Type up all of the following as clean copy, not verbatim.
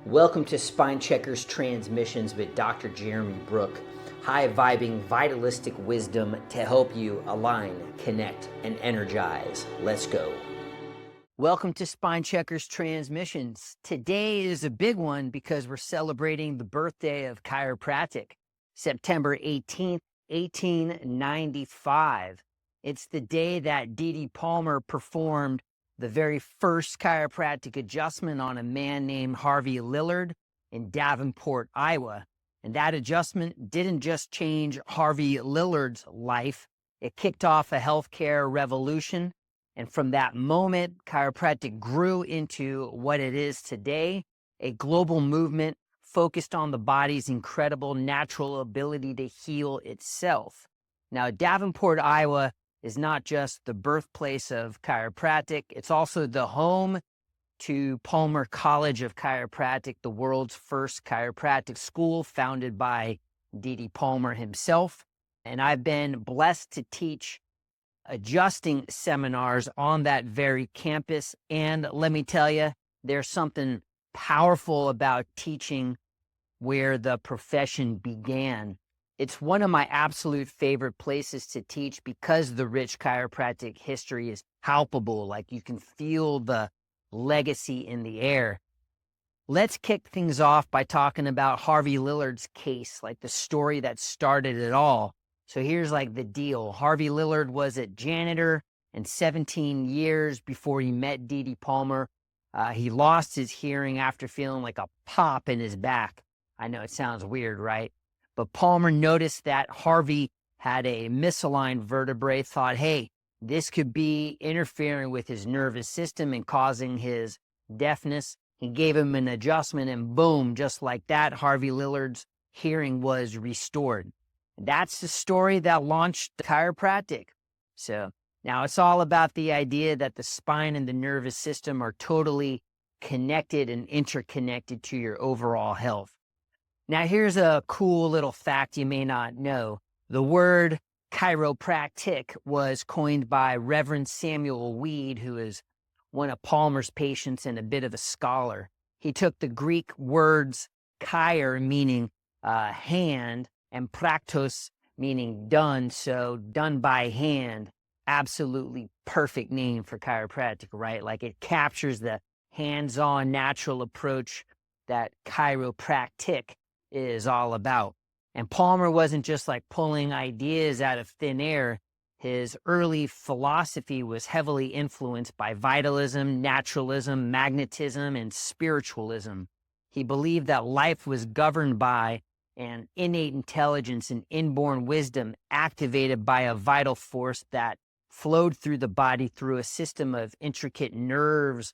Welcome to Spinechecker's Transmissions with Dr. Jeremy Brook. High-vibing, vitalistic wisdom to help you align, connect, and energize. Let's go. Welcome to Spinechecker's Transmissions. Today is a big one because we're celebrating the birthday of chiropractic, September 18th, 1895. It's the day that D.D. Palmer performed the very first chiropractic adjustment on a man named Harvey Lillard in Davenport, Iowa. And that adjustment didn't just change Harvey Lillard's life, it kicked off a healthcare revolution. And from that moment, chiropractic grew into what it is today, a global movement focused on the body's incredible natural ability to heal itself. Now, Davenport, Iowa is not just the birthplace of chiropractic, it's also the home to Palmer College of Chiropractic, the world's first chiropractic school founded by D.D. Palmer himself. And I've been blessed to teach adjusting seminars on that very campus. And let me tell you, there's something powerful about teaching where the profession began. It's one of my absolute favorite places to teach because the rich chiropractic history is palpable. Like you can feel the legacy in the air. Let's kick things off by talking about Harvey Lillard's case, like the story that started it all. So here's like the deal. Harvey Lillard was a janitor, and 17 years before he met D.D. Palmer, he lost his hearing after feeling like a pop in his back. I know it sounds weird, right? But Palmer noticed that Harvey had a misaligned vertebrae, thought, hey, this could be interfering with his nervous system and causing his deafness. He gave him an adjustment and boom, just like that, Harvey Lillard's hearing was restored. That's the story that launched chiropractic. So now it's all about the idea that the spine and the nervous system are totally connected and interconnected to your overall health. Now, here's a cool little fact you may not know. The word chiropractic was coined by Reverend Samuel Weed, who is one of Palmer's patients and a bit of a scholar. He took the Greek words chiro, meaning hand, and praktos, meaning done, so done by hand. Absolutely perfect name for chiropractic, right? Like it captures the hands-on natural approach that chiropractic is all about. And Palmer wasn't just like pulling ideas out of thin air. His early philosophy was heavily influenced by vitalism, naturalism, magnetism, and spiritualism. He believed that life was governed by an innate intelligence and inborn wisdom activated by a vital force that flowed through the body through a system of intricate nerves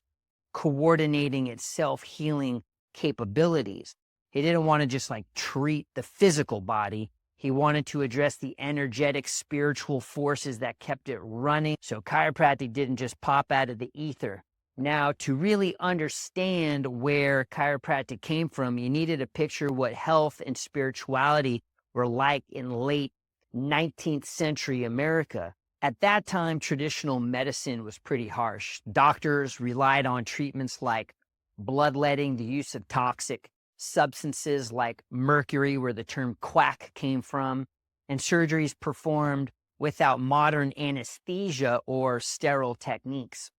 coordinating its self-healing capabilities. He didn't want to just like treat the physical body. He wanted to address the energetic spiritual forces that kept it running. So chiropractic didn't just pop out of the ether. Now, to really understand where chiropractic came from, you needed to picture what health and spirituality were like in late 19th century America. At that time, traditional medicine was pretty harsh. Doctors relied on treatments like bloodletting, the use of toxic substances like mercury, where the term quack came from, and surgeries performed without modern anesthesia or sterile techniques.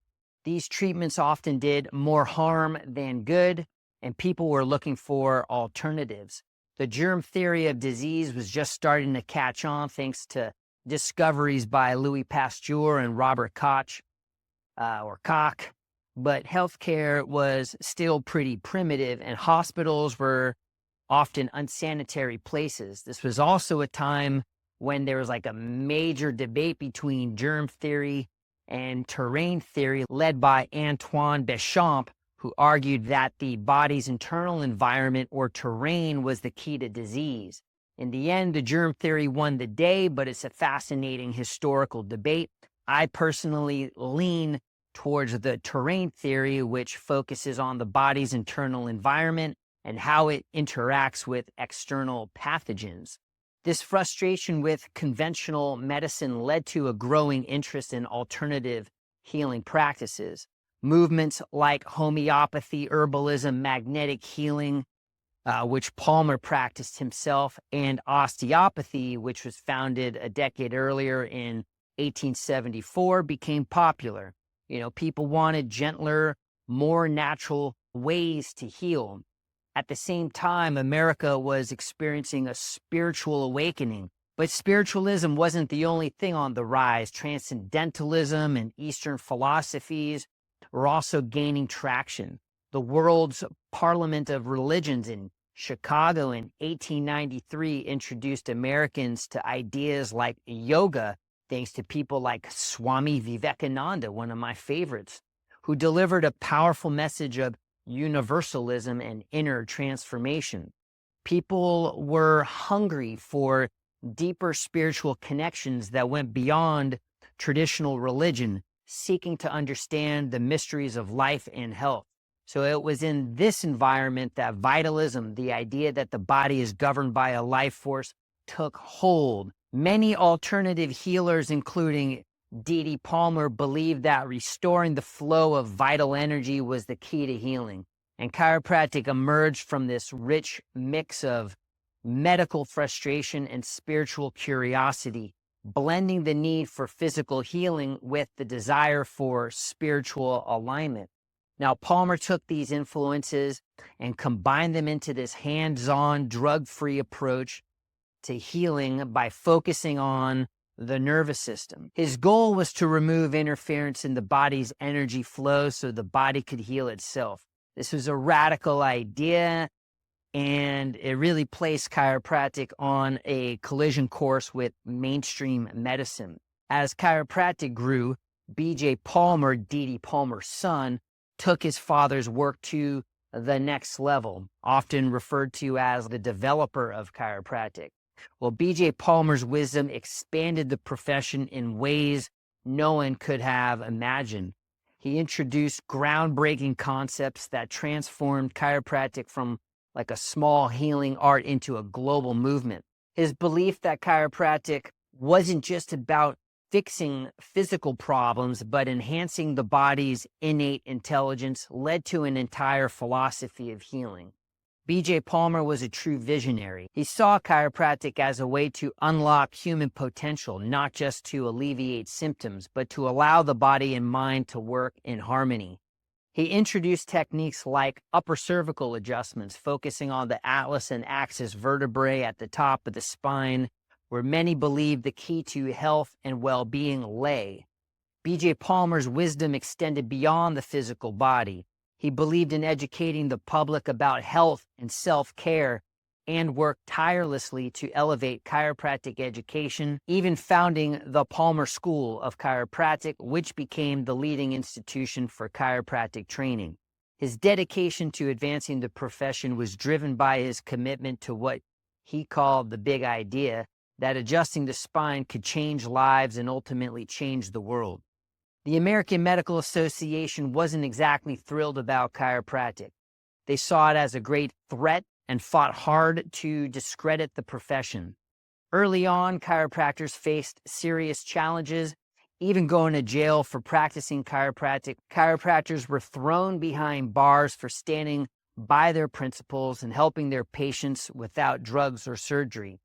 These treatments often did more harm than good, and people were looking for alternatives. The germ theory of disease was just starting to catch on thanks to discoveries by Louis Pasteur and Robert Koch, Koch. But healthcare was still pretty primitive, and hospitals were often unsanitary places. This was also a time when there was like a major debate between germ theory and terrain theory, led by Antoine Béchamp, who argued that the body's internal environment or terrain was the key to disease. In the end, the germ theory won the day, but it's a fascinating historical debate. I personally lean towards the terrain theory, which focuses on the body's internal environment and how it interacts with external pathogens. This frustration with conventional medicine led to a growing interest in alternative healing practices. Movements like homeopathy, herbalism, magnetic healing, which Palmer practiced himself, and osteopathy, which was founded a decade earlier in 1874, became popular. People wanted gentler, more natural ways to heal. At the same time, America was experiencing a spiritual awakening. But spiritualism wasn't the only thing on the rise. Transcendentalism and Eastern philosophies were also gaining traction. The World's Parliament of Religions in Chicago in 1893 introduced Americans to ideas like yoga, thanks to people like Swami Vivekananda, one of my favorites, who delivered a powerful message of universalism and inner transformation. People were hungry for deeper spiritual connections that went beyond traditional religion, seeking to understand the mysteries of life and health. So it was in this environment that vitalism, the idea that the body is governed by a life force, took hold. Many alternative healers, including D.D. Palmer, believed that restoring the flow of vital energy was the key to healing. And chiropractic emerged from this rich mix of medical frustration and spiritual curiosity, blending the need for physical healing with the desire for spiritual alignment. Now, Palmer took these influences and combined them into this hands-on, drug-free approach to healing by focusing on the nervous system. His goal was to remove interference in the body's energy flow so the body could heal itself. This was a radical idea, and it really placed chiropractic on a collision course with mainstream medicine. As chiropractic grew, B.J. Palmer, D.D. Palmer's son, took his father's work to the next level, often referred to as the developer of chiropractic. Well, B.J. Palmer's wisdom expanded the profession in ways no one could have imagined. He introduced groundbreaking concepts that transformed chiropractic from like a small healing art into a global movement. His belief that chiropractic wasn't just about fixing physical problems, but enhancing the body's innate intelligence led to an entire philosophy of healing. B.J. Palmer was a true visionary. He saw chiropractic as a way to unlock human potential, not just to alleviate symptoms, but to allow the body and mind to work in harmony. He introduced techniques like upper cervical adjustments, focusing on the atlas and axis vertebrae at the top of the spine, where many believed the key to health and well-being lay. B.J. Palmer's wisdom extended beyond the physical body. He believed in educating the public about health and self-care and worked tirelessly to elevate chiropractic education, even founding the Palmer School of Chiropractic, which became the leading institution for chiropractic training. His dedication to advancing the profession was driven by his commitment to what he called the big idea, that adjusting the spine could change lives and ultimately change the world. The American Medical Association wasn't exactly thrilled about chiropractic. They saw it as a great threat and fought hard to discredit the profession. Early on, chiropractors faced serious challenges, even going to jail for practicing chiropractic. Chiropractors were thrown behind bars for standing by their principles and helping their patients without drugs or surgery.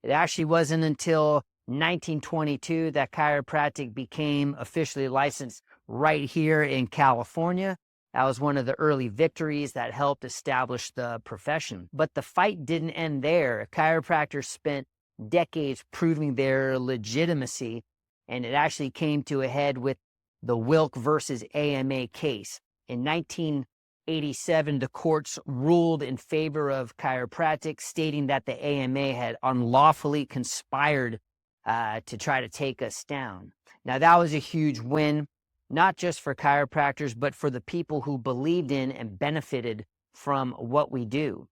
It actually wasn't until 1922 that chiropractic became officially licensed right here in California. That was one of the early victories that helped establish the profession. But the fight didn't end there. Chiropractors spent decades proving their legitimacy, and it actually came to a head with the Wilk versus AMA case. In 1987, the courts ruled in favor of chiropractic, stating that the AMA had unlawfully conspired to try to take us down. Now, that was a huge win, not just for chiropractors, but for the people who believed in and benefited from what we do.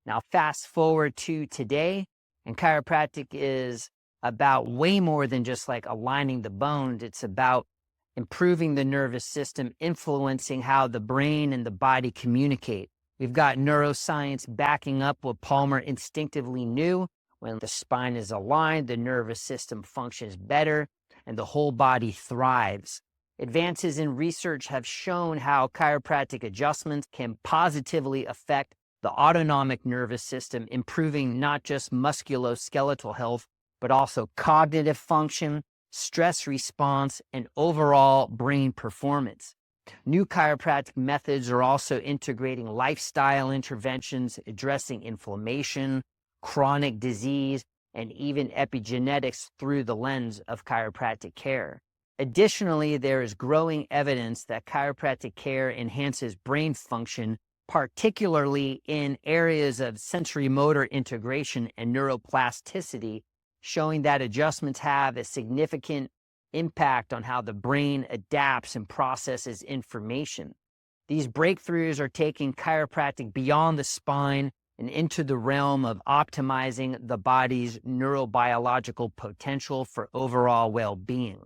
Now, fast forward to today, and chiropractic is about way more than just like aligning the bones. It's about improving the nervous system, influencing how the brain and the body communicate. We've got neuroscience backing up what Palmer instinctively knew. When the spine is aligned, the nervous system functions better and the whole body thrives. Advances in research have shown how chiropractic adjustments can positively affect the autonomic nervous system, improving not just musculoskeletal health, but also cognitive function, stress response, and overall brain performance. New chiropractic methods are also integrating lifestyle interventions, addressing inflammation, chronic disease, and even epigenetics through the lens of chiropractic care. Additionally, there is growing evidence that chiropractic care enhances brain function, particularly in areas of sensory motor integration and neuroplasticity, showing that adjustments have a significant impact on how the brain adapts and processes information. These breakthroughs are taking chiropractic beyond the spine and into the realm of optimizing the body's neurobiological potential for overall well-being.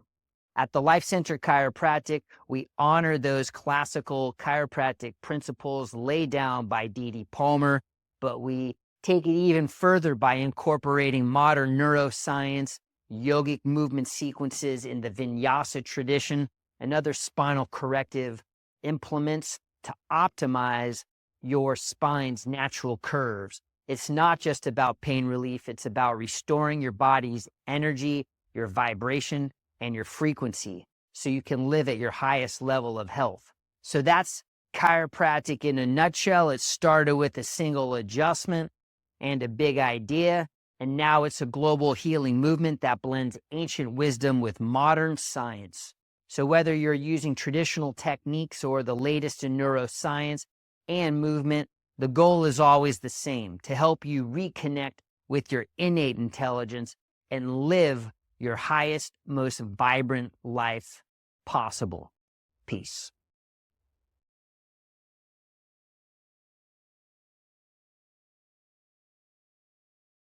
At the Life Center Chiropractic, we honor those classical chiropractic principles laid down by D.D. Palmer, but we take it even further by incorporating modern neuroscience, yogic movement sequences in the vinyasa tradition, and other spinal corrective implements to optimize your spine's natural curves. It's not just about pain relief, it's about restoring your body's energy, your vibration, and your frequency so you can live at your highest level of health. So that's chiropractic in a nutshell. It started with a single adjustment and a big idea, and now it's a global healing movement that blends ancient wisdom with modern science. So whether you're using traditional techniques or the latest in neuroscience and movement, the goal is always the same: to help you reconnect with your innate intelligence and live your highest, most vibrant life possible. Peace.